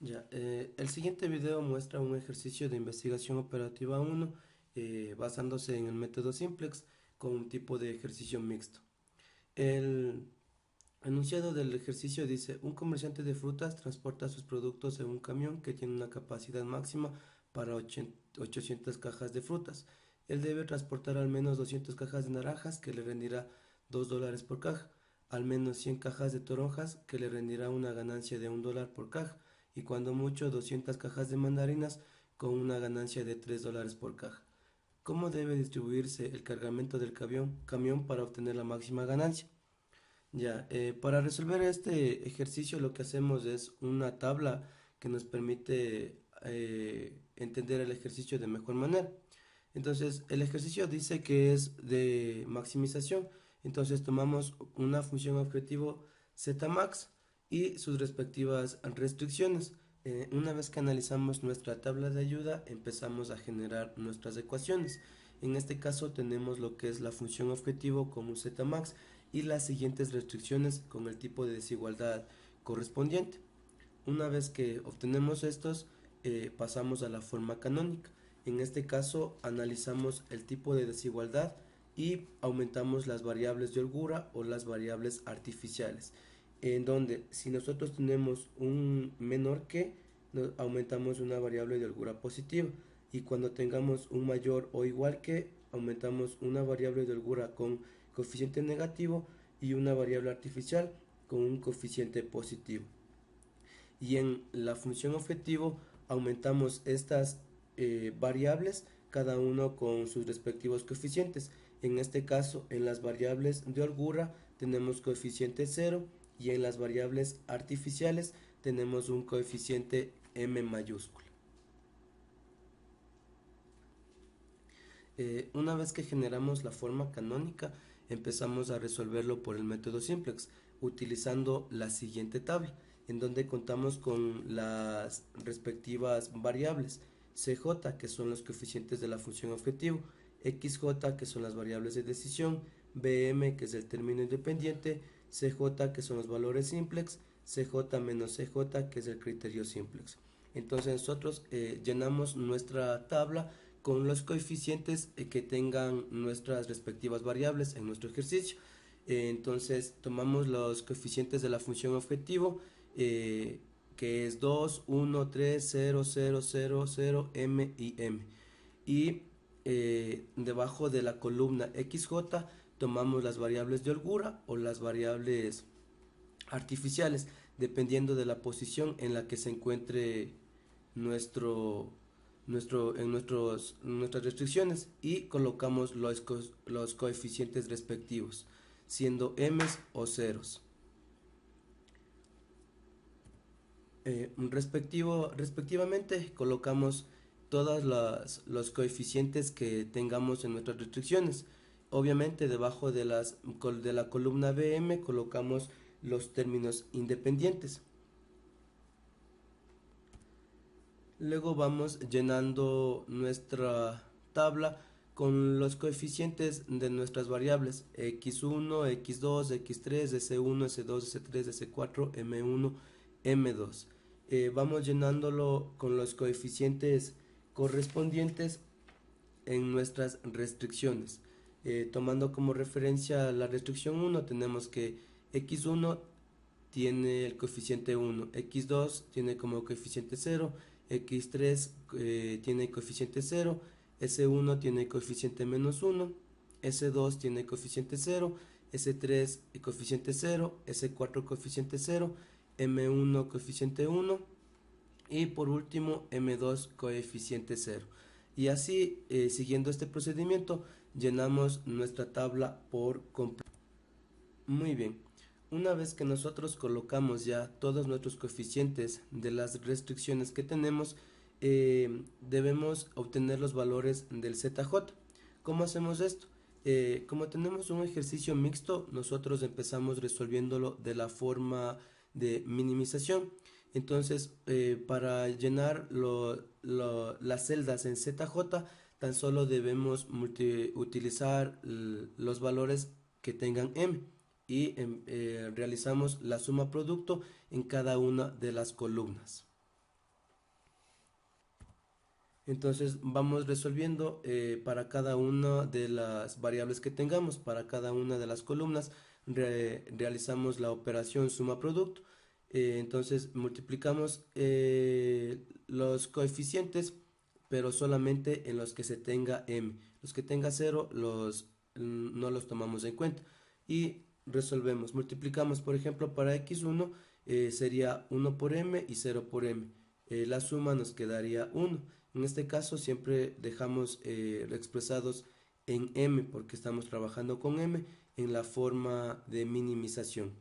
Ya, el siguiente video muestra un ejercicio de investigación operativa 1 basándose en el método simplex con un tipo de ejercicio mixto. El enunciado del ejercicio dice: un comerciante de frutas transporta sus productos en un camión que tiene una capacidad máxima para 800 cajas de frutas. Él debe transportar al menos 200 cajas de naranjas, que le rendirá $2 por caja, al menos 100 cajas de toronjas, que le rendirá una ganancia de $1 por caja, y cuando mucho 200 cajas de mandarinas, con una ganancia de $3 por caja. ¿Cómo debe distribuirse el cargamento del camión para obtener la máxima ganancia? Ya, para resolver este ejercicio lo que hacemos es una tabla que nos permite entender el ejercicio de mejor manera. Entonces, el ejercicio dice que es de maximización. Entonces, tomamos una función objetivo Zmax y sus respectivas restricciones. Una vez que analizamos nuestra tabla de ayuda, empezamos a generar nuestras ecuaciones. En este caso tenemos lo que es la función objetivo como Zmax y las siguientes restricciones con el tipo de desigualdad correspondiente. Una vez que obtenemos estos, pasamos a la forma canónica. En este caso analizamos el tipo de desigualdad y aumentamos las variables de holgura o las variables artificiales, en donde si nosotros tenemos un menor que, aumentamos una variable de holgura positiva, y cuando tengamos un mayor o igual que, aumentamos una variable de holgura con coeficiente negativo y una variable artificial con un coeficiente positivo. Y en la función objetivo aumentamos estas variables, cada uno con sus respectivos coeficientes. En este caso, en las variables de holgura tenemos coeficiente 0 y en las variables artificiales tenemos un coeficiente m mayúscula. Una vez que generamos la forma canónica, empezamos a resolverlo por el método simplex, utilizando la siguiente tabla, en donde contamos con las respectivas variables: cj, que son los coeficientes de la función objetivo; xj, que son las variables de decisión; bm, que es el término independiente; cj, que son los valores simplex; cj menos cj, que es el criterio simplex. Entonces nosotros llenamos nuestra tabla con los coeficientes que tengan nuestras respectivas variables en nuestro ejercicio. Entonces tomamos los coeficientes de la función objetivo, que es 2, 1, 3, 0, 0, 0, 0, m y m. Y debajo de la columna xj tomamos las variables de holgura o las variables artificiales, dependiendo de la posición en la que se encuentre nuestro, nuestras restricciones, y colocamos los coeficientes respectivos, siendo m's o ceros. Respectivamente, colocamos todos los coeficientes que tengamos en nuestras restricciones. Obviamente, debajo de la columna bm colocamos los términos independientes. Luego vamos llenando nuestra tabla con los coeficientes de nuestras variables: x1, x2, x3, s1, s2, s3, s4, m1, m2. Vamos llenándolo con los coeficientes correspondientes en nuestras restricciones. Tomando como referencia la restricción 1, tenemos que x1 tiene el coeficiente 1, x2 tiene como coeficiente 0, x3 tiene coeficiente 0, s1 tiene coeficiente menos 1, s2 tiene coeficiente 0, s3 coeficiente 0, s4 coeficiente 0, m1 coeficiente 1 y por último m2 coeficiente 0. Y así, siguiendo este procedimiento, llenamos nuestra tabla por completo. Muy bien. Una vez que nosotros colocamos ya todos nuestros coeficientes de las restricciones que tenemos, debemos obtener los valores del ZJ. ¿Cómo hacemos esto? Como tenemos un ejercicio mixto, nosotros empezamos resolviéndolo de la forma de minimización. Entonces, para llenar las celdas en ZJ, tan solo debemos utilizar los valores que tengan m, y realizamos la suma producto en cada una de las columnas. Entonces vamos resolviendo para cada una de las variables que tengamos, para cada una de las columnas, realizamos la operación suma producto. Entonces multiplicamos los coeficientes, pero solamente en los que se tenga m. Los que tenga cero no los tomamos en cuenta. Y resolvemos. Multiplicamos, por ejemplo, para x1 sería 1 por m y 0 por m. La suma nos quedaría 1. En este caso siempre dejamos expresados en m porque estamos trabajando con m en la forma de minimización.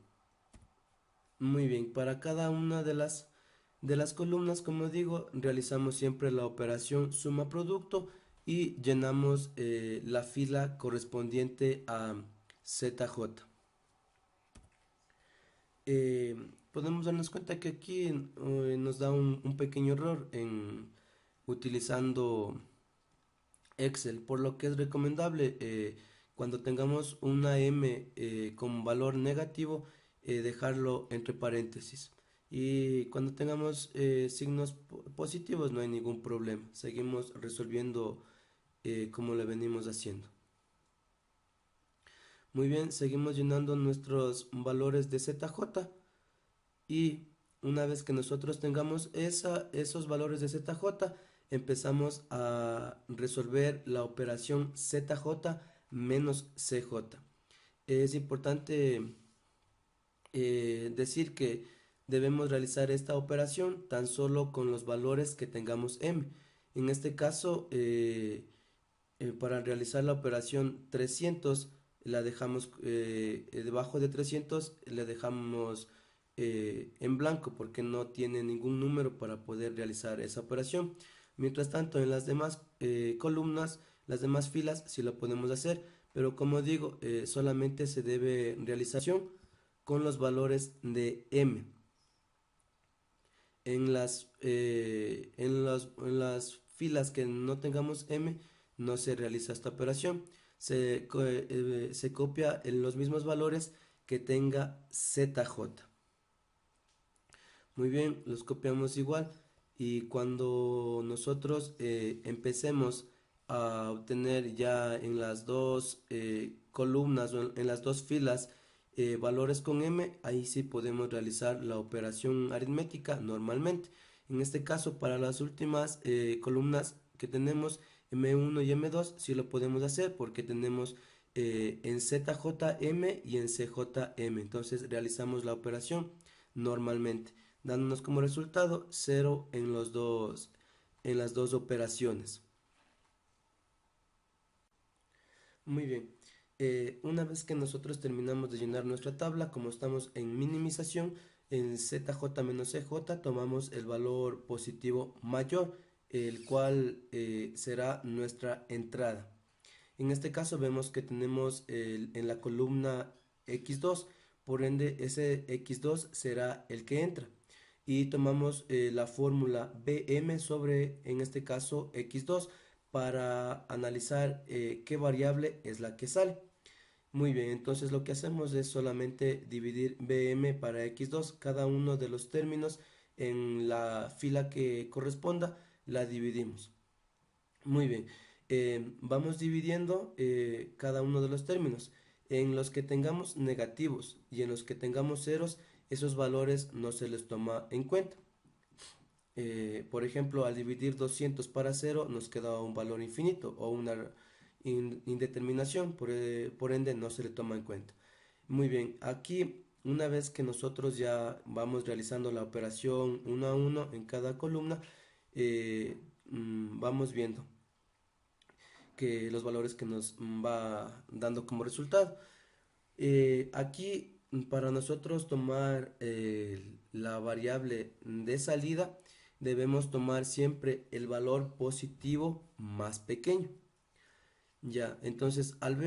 Muy bien, para cada una de las columnas, como digo, realizamos siempre la operación suma producto y llenamos la fila correspondiente a ZJ. eh, Podemos darnos cuenta que aquí nos da un pequeño error en utilizando Excel, por lo que es recomendable cuando tengamos una M con valor negativo, dejarlo entre paréntesis. Y cuando tengamos signos positivos no hay ningún problema. Seguimos resolviendo como lo venimos haciendo. Muy bien, seguimos llenando nuestros valores de ZJ y una vez que nosotros tengamos esos valores de ZJ, empezamos a resolver la operación ZJ menos CJ. Es importante decir que debemos realizar esta operación tan solo con los valores que tengamos M. En este caso, para realizar la operación 300, la dejamos debajo de 300, le dejamos en blanco porque no tiene ningún número para poder realizar esa operación. Mientras tanto, en las demás columnas, las demás filas, sí lo podemos hacer, pero como digo, solamente se debe realización con los valores de m. En las filas que no tengamos m, no se realiza esta operación. Se copia en los mismos valores que tenga ZJ. Muy bien, los copiamos igual y cuando nosotros empecemos a obtener ya en las dos columnas o en las dos filas valores con m, ahí sí podemos realizar la operación aritmética normalmente. En este caso, para las últimas columnas que tenemos m1 y m2, sí lo podemos hacer porque tenemos en ZJM y en CJM. Entonces realizamos la operación normalmente, dándonos como resultado 0 en las dos operaciones. Muy bien. Una vez que nosotros terminamos de llenar nuestra tabla, como estamos en minimización, en ZJ menos CJ tomamos el valor positivo mayor, el cual será nuestra entrada. En este caso vemos que tenemos en la columna x2, por ende ese x2 será el que entra. Y tomamos la fórmula bm sobre, en este caso, x2 para analizar qué variable es la que sale. Muy bien, entonces lo que hacemos es solamente dividir bm para x2, cada uno de los términos en la fila que corresponda, la dividimos. Muy bien, vamos dividiendo cada uno de los términos. En los que tengamos negativos y en los que tengamos ceros, esos valores no se les toma en cuenta. Por ejemplo, al dividir 200 para 0 nos queda un valor infinito o una indeterminación, por ende no se le toma en cuenta. Muy bien, aquí una vez que nosotros ya vamos realizando la operación uno a uno en cada columna, vamos viendo que los valores que nos va dando como resultado. Aquí para nosotros tomar la variable de salida debemos tomar siempre el valor positivo más pequeño. Ya, entonces al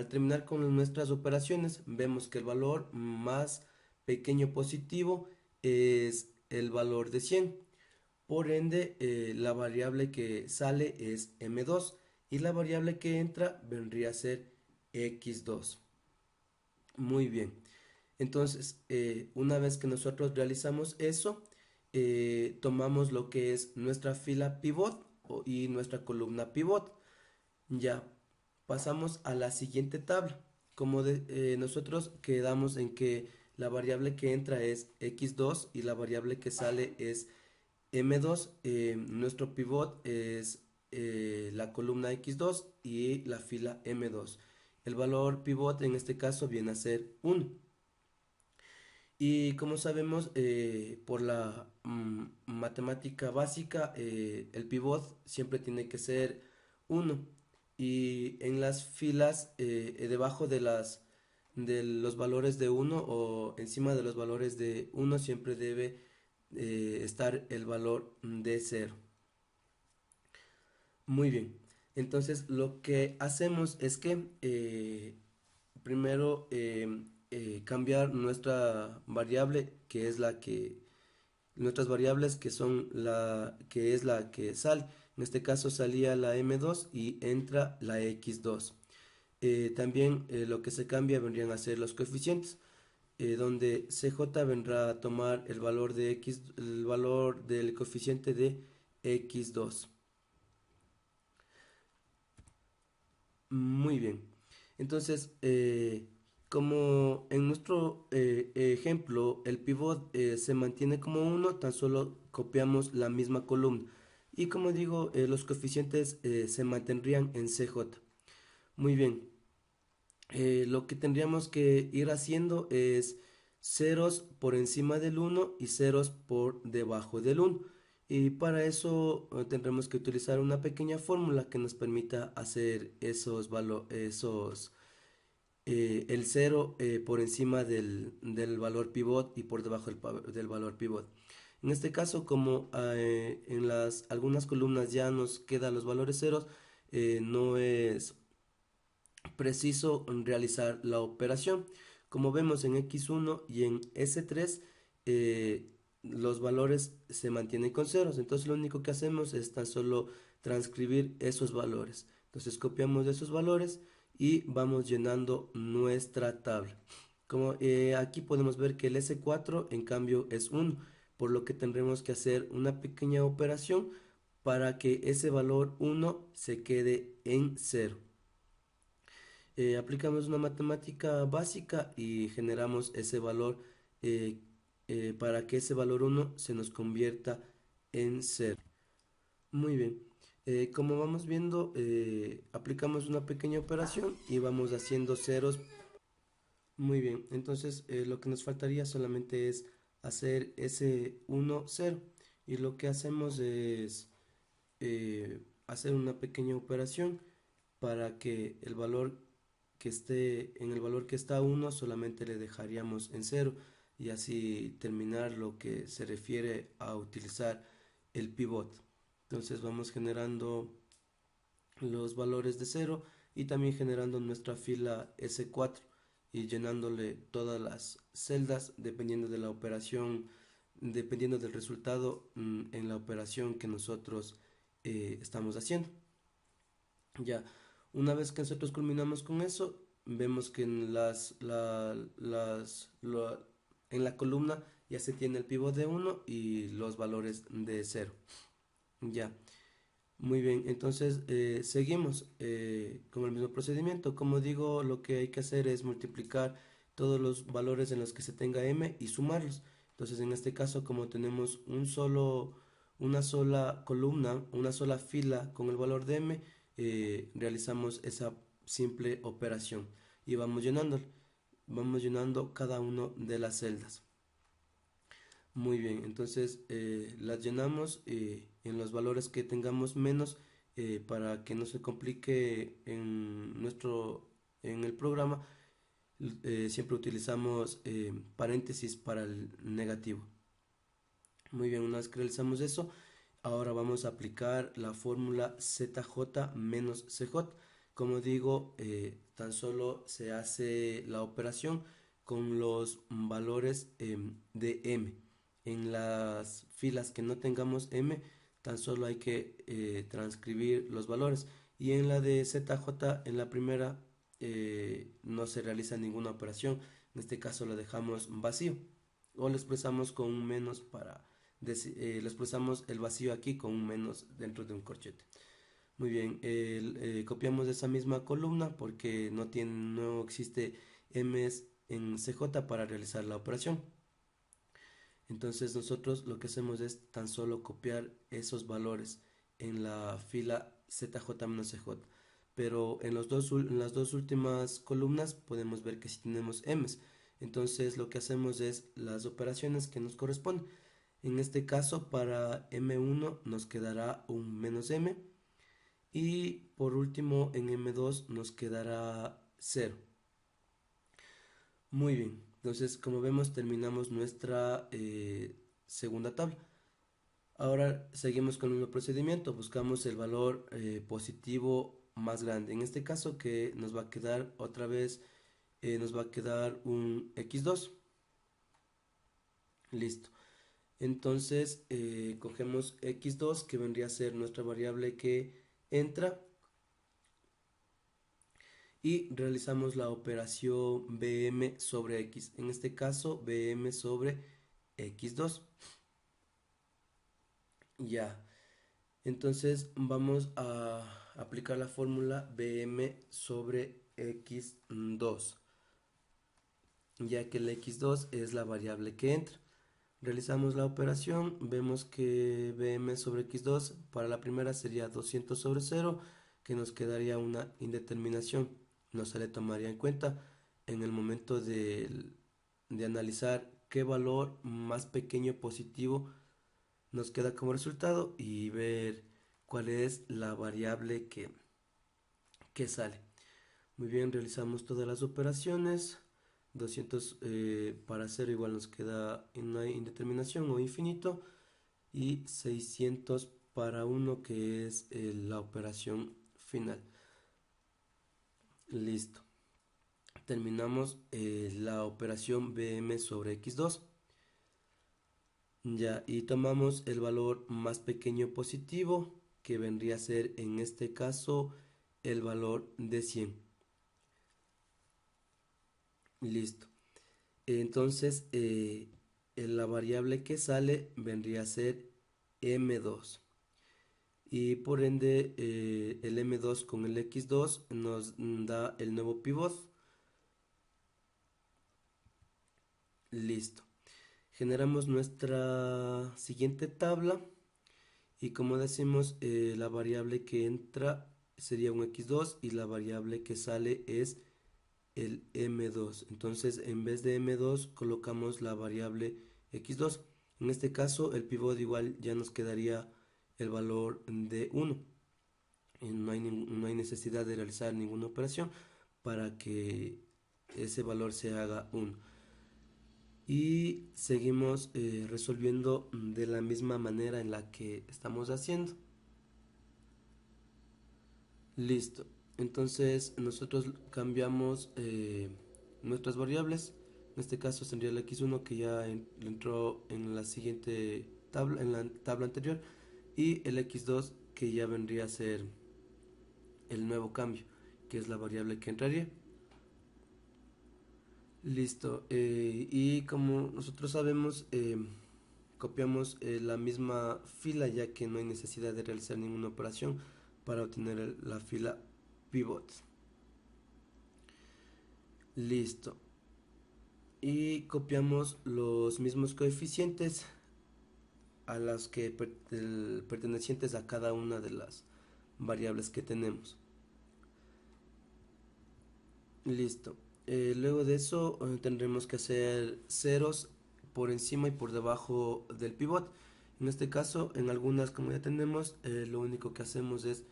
terminar con nuestras operaciones vemos que el valor más pequeño positivo es el valor de 100. Por ende, la variable que sale es m2 y la variable que entra vendría a ser x2. Muy bien. Entonces, una vez que nosotros realizamos eso, tomamos lo que es nuestra fila pivot y nuestra columna pivot. Ya pasamos a la siguiente tabla. Nosotros quedamos en que la variable que entra es x2 y la variable que sale es m2, nuestro pivot es la columna x2 y la fila m2. El valor pivot en este caso viene a ser 1. Y como sabemos, por la matemática básica, el pivot siempre tiene que ser 1. Y en las filas, debajo de los valores de 1 o encima de los valores de 1 siempre debe estar el valor de 0. Muy bien. Entonces lo que hacemos es que primero cambiar nuestra variable, que es la que nuestras variables que son que es la que sale. En este caso salía la m2 y entra la x2. También lo que se cambia vendrían a ser los coeficientes, donde cj vendrá a tomar el valor de x, el valor del coeficiente de x2. Muy bien. Entonces, como en nuestro ejemplo el pivot se mantiene como 1, tan solo copiamos la misma columna. Y como digo, los coeficientes se mantendrían en CJ. Muy bien. Lo que tendríamos que ir haciendo es ceros por encima del 1 y ceros por debajo del 1. Y para eso tendremos que utilizar una pequeña fórmula que nos permita hacer el cero por encima del valor pivot y por debajo del valor pivot. En este caso, como en algunas columnas ya nos quedan los valores ceros, no es preciso realizar la operación. Como vemos en x1 y en s3, los valores se mantienen con ceros. Entonces lo único que hacemos es tan solo transcribir esos valores. Entonces copiamos esos valores y vamos llenando nuestra tabla. Como aquí podemos ver que el S4 en cambio es 1, por lo que tendremos que hacer una pequeña operación para que ese valor 1 se quede en 0. Aplicamos una matemática básica y generamos ese valor eh, para que ese valor 1 se nos convierta en 0. Muy bien. Como vamos viendo, aplicamos una pequeña operación y vamos haciendo ceros. Muy bien, entonces lo que nos faltaría solamente es hacer ese 1, 0. Y lo que hacemos es hacer una pequeña operación para que el valor que esté en el valor que está 1 solamente le dejaríamos en 0 y así terminar lo que se refiere a utilizar el pivot. Entonces vamos generando los valores de 0 y también generando nuestra fila S4 y llenándole todas las celdas dependiendo de la operación, dependiendo del resultado en la operación que nosotros estamos haciendo. Ya, una vez que nosotros culminamos con eso, vemos que en la columna ya se tiene el pivot de 1 y los valores de 0. Ya. Muy bien, entonces seguimos con el mismo procedimiento. Como digo, lo que hay que hacer es multiplicar todos los valores en los que se tenga m y sumarlos. Entonces, en este caso, como tenemos una sola columna, una sola fila con el valor de m, realizamos esa simple operación y vamos llenando cada una de las celdas. Muy bien, entonces las llenamos en los valores que tengamos menos para que no se complique en el programa. Siempre utilizamos paréntesis para el negativo. Muy bien, una vez que realizamos eso, ahora vamos a aplicar la fórmula ZJ menos CJ. Como digo, tan solo se hace la operación con los valores de M. En las filas que no tengamos M, tan solo hay que transcribir los valores. Y en la de ZJ, en la primera, no se realiza ninguna operación. En este caso lo dejamos vacío o lo expresamos con un menos para le expresamos el vacío aquí con un menos dentro de un corchete. Muy bien, copiamos de esa misma columna porque no existe M's en CJ para realizar la operación. Entonces nosotros lo que hacemos es tan solo copiar esos valores en la fila ZJ-CJ. Pero en las dos últimas columnas podemos ver que sí tenemos M's. Entonces lo que hacemos es las operaciones que nos corresponden. En este caso para M1 nos quedará un menos M. Y por último en M2 nos quedará 0. Muy bien, entonces como vemos terminamos nuestra segunda tabla. Ahora seguimos con el mismo procedimiento, buscamos el valor positivo más grande. En este caso que nos va a quedar otra vez, nos va a quedar un x2. Listo. Entonces cogemos x2 que vendría a ser nuestra variable que entra y realizamos la operación bm sobre x. En este caso bm sobre x2. Ya. Entonces vamos a aplicar la fórmula bm sobre x2, ya que el x2 es la variable que entra. Realizamos la operación, vemos que bm sobre x2 para la primera sería 200 sobre 0, que nos quedaría una indeterminación. No se le tomaría en cuenta en el momento de analizar qué valor más pequeño positivo nos queda como resultado y ver cuál es la variable que sale. Muy bien, realizamos todas las operaciones. 200 para 0 igual nos queda una indeterminación o infinito. Y 600 para 1 que es la operación final. Listo. Terminamos la operación bm sobre x2. Ya, y tomamos el valor más pequeño positivo, que vendría a ser en este caso el valor de 100. Listo. Entonces, la variable que sale vendría a ser M2. Y por ende, el M2 con el X2 nos da el nuevo pivot. Listo. Generamos nuestra siguiente tabla. Y como decimos, la variable que entra sería un x2 y la variable que sale es el m2. Entonces, en vez de m2 colocamos la variable x2. En este caso, el pivot igual ya nos quedaría el valor de 1. No hay necesidad de realizar ninguna operación para que ese valor se haga 1. Y seguimos resolviendo de la misma manera en la que estamos haciendo. Listo. Entonces nosotros cambiamos nuestras variables. En este caso sería el x1 que ya entró en la siguiente tabla, en la tabla anterior, y el x2 que ya vendría a ser el nuevo cambio, que es la variable que entraría. Listo. Y como nosotros sabemos, copiamos la misma fila ya que no hay necesidad de realizar ninguna operación para obtener la fila pivot. Listo. Y copiamos los mismos coeficientes a las que pertenecientes a cada una de las variables que tenemos. Listo. Luego de eso tendremos que hacer ceros por encima y por debajo del pivot. En este caso, en algunas como ya tenemos, lo único que hacemos es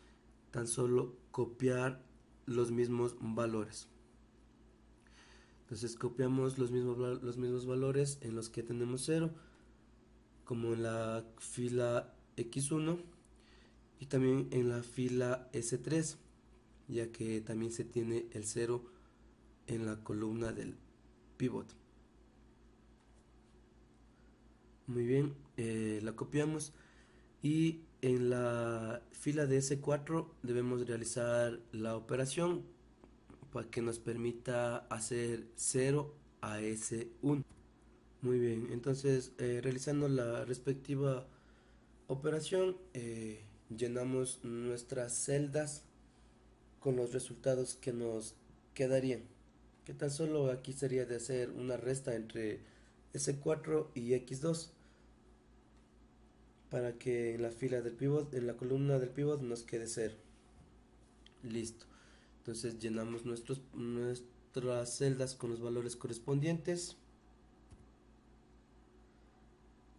tan solo copiar los mismos valores. Entonces copiamos los mismos valores en los que tenemos 0, como en la fila x1 y también en la fila s3, ya que también se tiene el 0 en la columna del pivot. Muy bien, la copiamos y en la fila de S4 debemos realizar la operación para que nos permita hacer 0 a S1. Muy bien, entonces realizando la respectiva operación, llenamos nuestras celdas con los resultados que nos quedarían. Que tan solo aquí sería de hacer una resta entre S4 y X2 para que en la fila del pivot, en la columna del pivot nos quede cero. Listo. Entonces llenamos nuestras celdas con los valores correspondientes.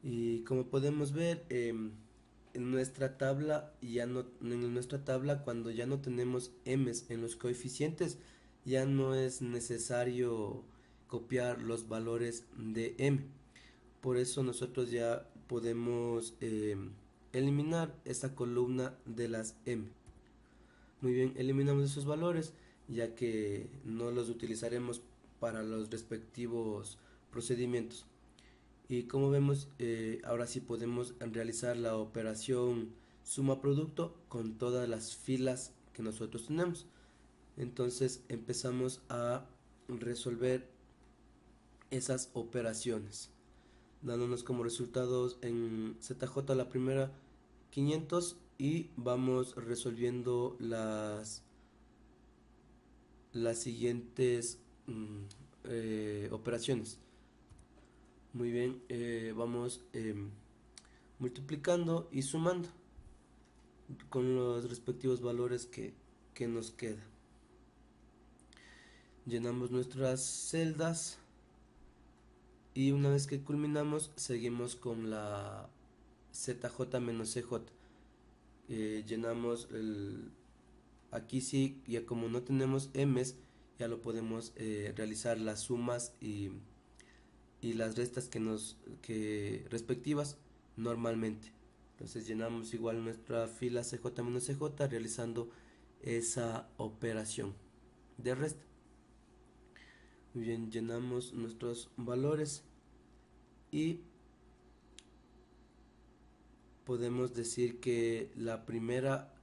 Y como podemos ver, en nuestra tabla en nuestra tabla cuando ya no tenemos m's en los coeficientes, ya no es necesario copiar los valores de m. Por eso nosotros ya podemos eliminar esa columna de las m. Muy bien, eliminamos esos valores ya que no los utilizaremos para los respectivos procedimientos. Y como vemos, ahora sí podemos realizar la operación suma producto con todas las filas que nosotros tenemos. Entonces empezamos a resolver esas operaciones, dándonos como resultados en ZJ la primera 500 y vamos resolviendo las siguientes operaciones. Muy bien, vamos multiplicando y sumando con los respectivos valores que nos queda. Llenamos nuestras celdas y una vez que culminamos seguimos con la ZJ menos CJ. Llenamos aquí sí, ya como no tenemos M's, ya lo podemos realizar las sumas y las restas que respectivas normalmente. Entonces llenamos igual nuestra fila CJ-CJ realizando esa operación de resta. Muy bien, llenamos nuestros valores y podemos decir que la primera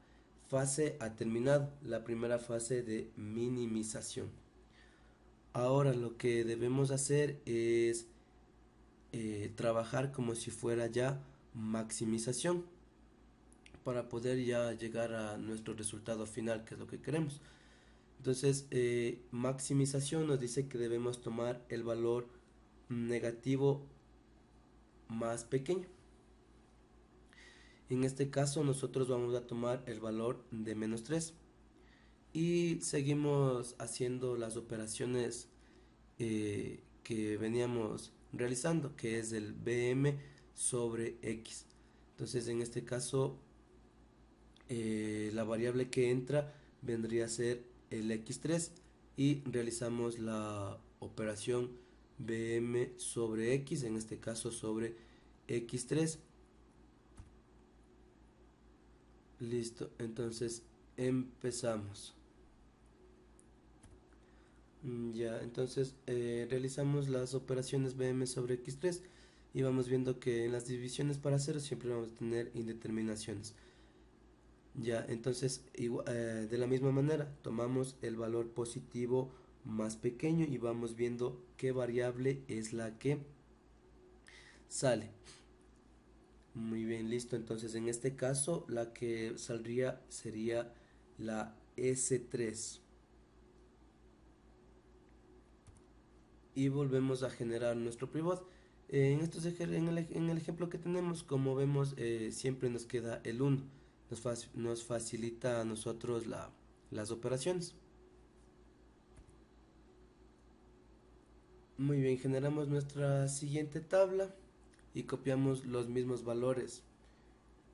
fase ha terminado, la primera fase de minimización. Ahora lo que debemos hacer es trabajar como si fuera ya maximización para poder ya llegar a nuestro resultado final, que es lo que queremos. Entonces, maximización nos dice que debemos tomar el valor negativo más pequeño. En este caso nosotros vamos a tomar el valor de menos 3 y seguimos haciendo las operaciones que veníamos realizando, que es el BM sobre X. Entonces en este caso la variable que entra vendría a ser el X3 y realizamos la operación BM sobre X, en este caso sobre X3. Listo, entonces empezamos. Ya, entonces realizamos las operaciones BM sobre X3 y vamos viendo que en las divisiones para cero siempre vamos a tener indeterminaciones. Ya, entonces de la misma manera tomamos el valor positivo más pequeño y vamos viendo qué variable es la que sale. Muy bien, listo. Entonces en este caso la que saldría sería la S3. Y volvemos a generar nuestro pivot. En el ejemplo que tenemos, como vemos, siempre nos queda el 1. Nos facilita a nosotros las operaciones. Muy bien, generamos nuestra siguiente tabla y copiamos los mismos valores,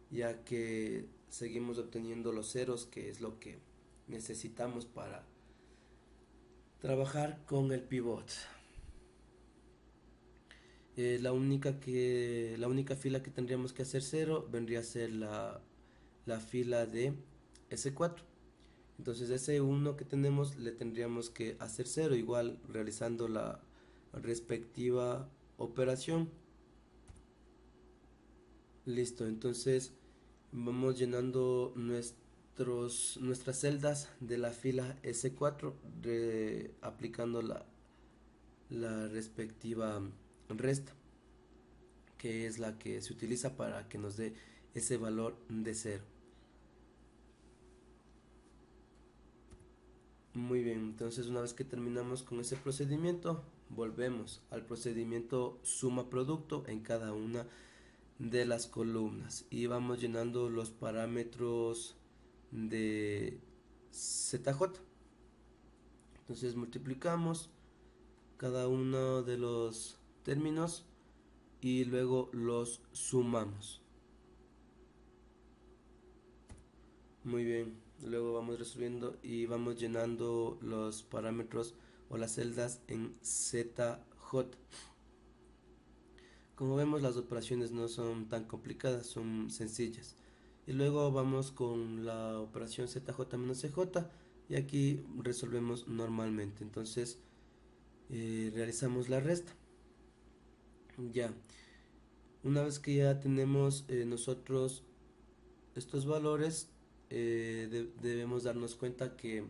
ya que seguimos obteniendo los ceros, que es lo que necesitamos para trabajar con el pivot. La única fila que tendríamos que hacer cero vendría a ser la fila de S4. Entonces ese 1 que tenemos le tendríamos que hacer cero, igual realizando la respectiva operación. Listo, entonces vamos llenando nuestras celdas de la fila S4 aplicando la respectiva resta, que es la que se utiliza para que nos dé ese valor de 0. Muy bien, entonces una vez que terminamos con ese procedimiento, volvemos al procedimiento suma producto en cada una de las columnas y vamos llenando los parámetros de ZJ. Entonces multiplicamos cada uno de los términos y luego los sumamos. Muy bien, luego vamos resolviendo y vamos llenando los parámetros o las celdas en ZJ. Como vemos, las operaciones no son tan complicadas, son sencillas. Y luego vamos con la operación ZJ menos CJ y aquí resolvemos normalmente. Entonces realizamos la resta. Ya, una vez que ya tenemos nosotros estos valores, debemos darnos cuenta que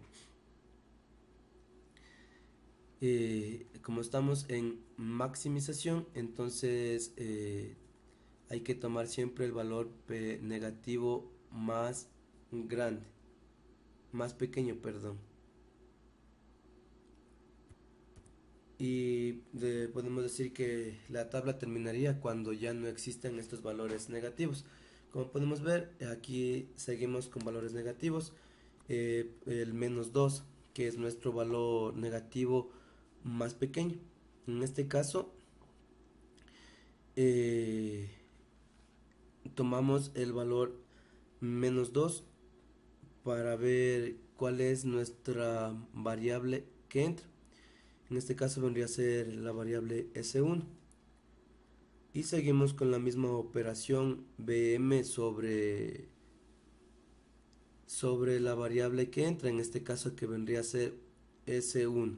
como estamos en maximización, entonces hay que tomar siempre el valor negativo más grande, más pequeño, perdón. Y podemos decir que la tabla terminaría cuando ya no existan estos valores negativos. Como podemos ver, aquí seguimos con valores negativos. El menos 2, que es nuestro valor negativo más pequeño. En este caso, eh, tomamos el valor menos 2 para ver cuál es nuestra variable que entra. En este caso vendría a ser la variable S1. Y seguimos con la misma operación BM sobre la variable que entra, en este caso que vendría a ser S1.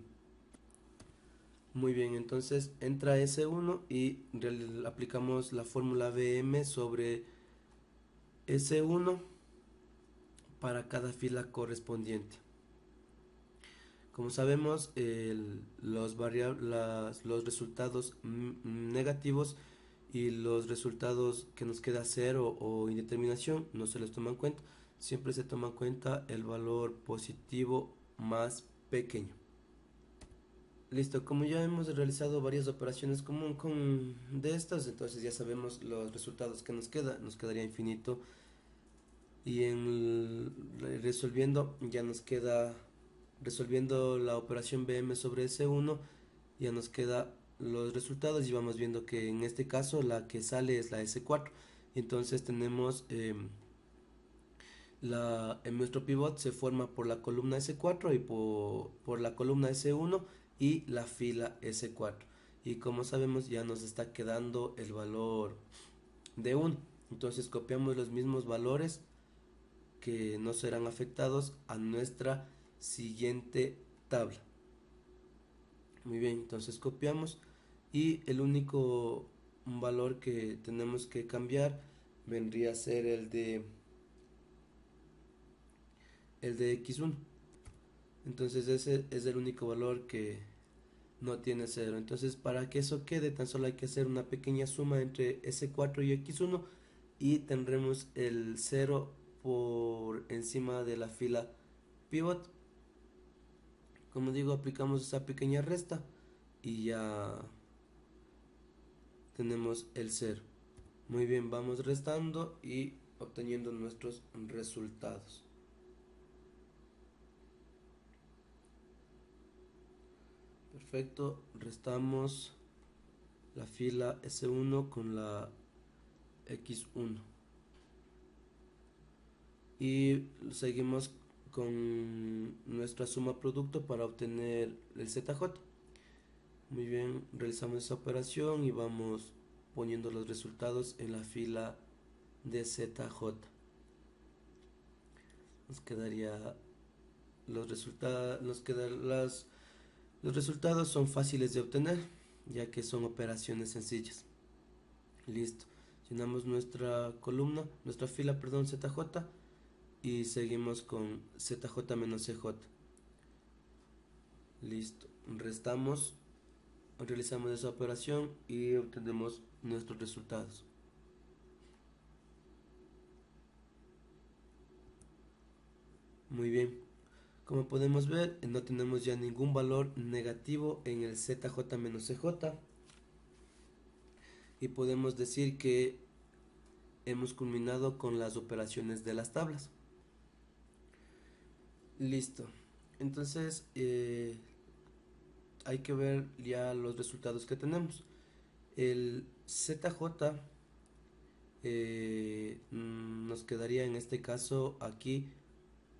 Muy bien, entonces entra S1 y aplicamos la fórmula BM sobre S1 para cada fila correspondiente. Como sabemos, los resultados negativos y los resultados que nos queda 0 o indeterminación no se les toma en cuenta. Siempre se toma en cuenta el valor positivo más pequeño. Listo, como ya hemos realizado varias operaciones de estas, entonces ya sabemos los resultados que nos queda. Nos quedaría infinito y resolviendo ya nos queda, resolviendo la operación BM sobre S1 ya nos queda los resultados y vamos viendo que en este caso la que sale es la S4. Entonces tenemos en nuestro pivot se forma por la columna S4 y por la columna S1 y la fila S4. Y como sabemos ya nos está quedando el valor de 1. Entonces copiamos los mismos valores que no serán afectados a nuestra siguiente tabla. Muy bien, entonces copiamos y el único valor que tenemos que cambiar vendría a ser el de x1. Entonces ese es el único valor que no tiene 0. Entonces para que eso quede tan solo hay que hacer una pequeña suma entre S4 y x1 y tendremos el 0 por encima de la fila pivot. Como digo, aplicamos esa pequeña resta y ya tenemos el 0. Muy bien, vamos restando y obteniendo nuestros resultados. Perfecto, restamos la fila S1 con la X1 y seguimos con nuestra suma producto para obtener el ZJ. Muy bien, realizamos esa operación y vamos poniendo los resultados en la fila de ZJ. Nos quedaría los resultados, los resultados son fáciles de obtener ya que son operaciones sencillas. Listo, llenamos nuestra columna, nuestra fila, perdón, ZJ y seguimos con ZJ menos CJ. Listo, restamos realizamos esa operación y obtenemos nuestros resultados. Muy bien, como podemos ver, no tenemos ya ningún valor negativo en el ZJ-CJ y podemos decir que hemos culminado con las operaciones de las tablas. Listo. Entonces hay que ver ya los resultados que tenemos. El ZJ nos quedaría en este caso aquí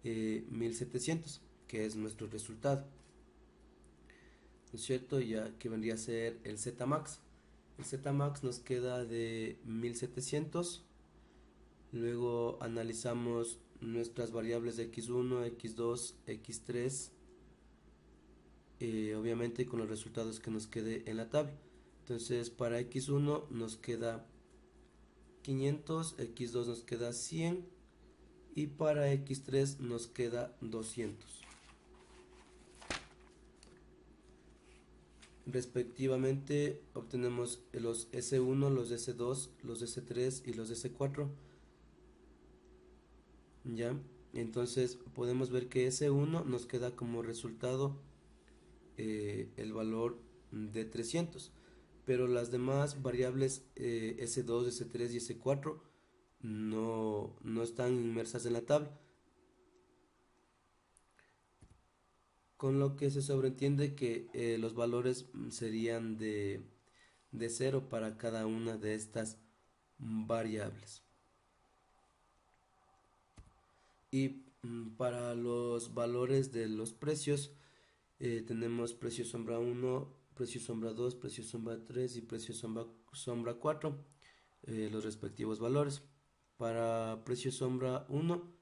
1700, que es nuestro resultado, ¿no es cierto? Ya que vendría a ser el Zmax. El Zmax nos queda de 1700. Luego analizamos nuestras variables de x1, x2, x3, obviamente con los resultados que nos quede en la tabla. Entonces para x1 nos queda 500, x2 nos queda 100 y para x3 nos queda 200. Respectivamente obtenemos los S1, los S2, los S3 y los S4. Ya, entonces podemos ver que S1 nos queda como resultado el valor de 300, pero las demás variables S2, S3 y S4 no están inmersas en la tabla, con lo que se sobreentiende que los valores serían de 0 para cada una de estas variables. Y para los valores de los precios tenemos precio sombra 1, precio sombra 2, precio sombra 3 y precio sombra 4, los respectivos valores. Para precio sombra 1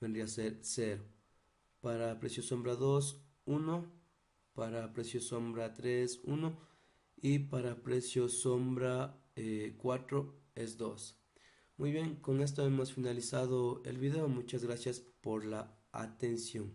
vendría a ser 0. Para precio sombra 2, 1. Para precio sombra 3, 1. Y para precio sombra 4 es 2. Muy bien, con esto hemos finalizado el video. Muchas gracias por la atención.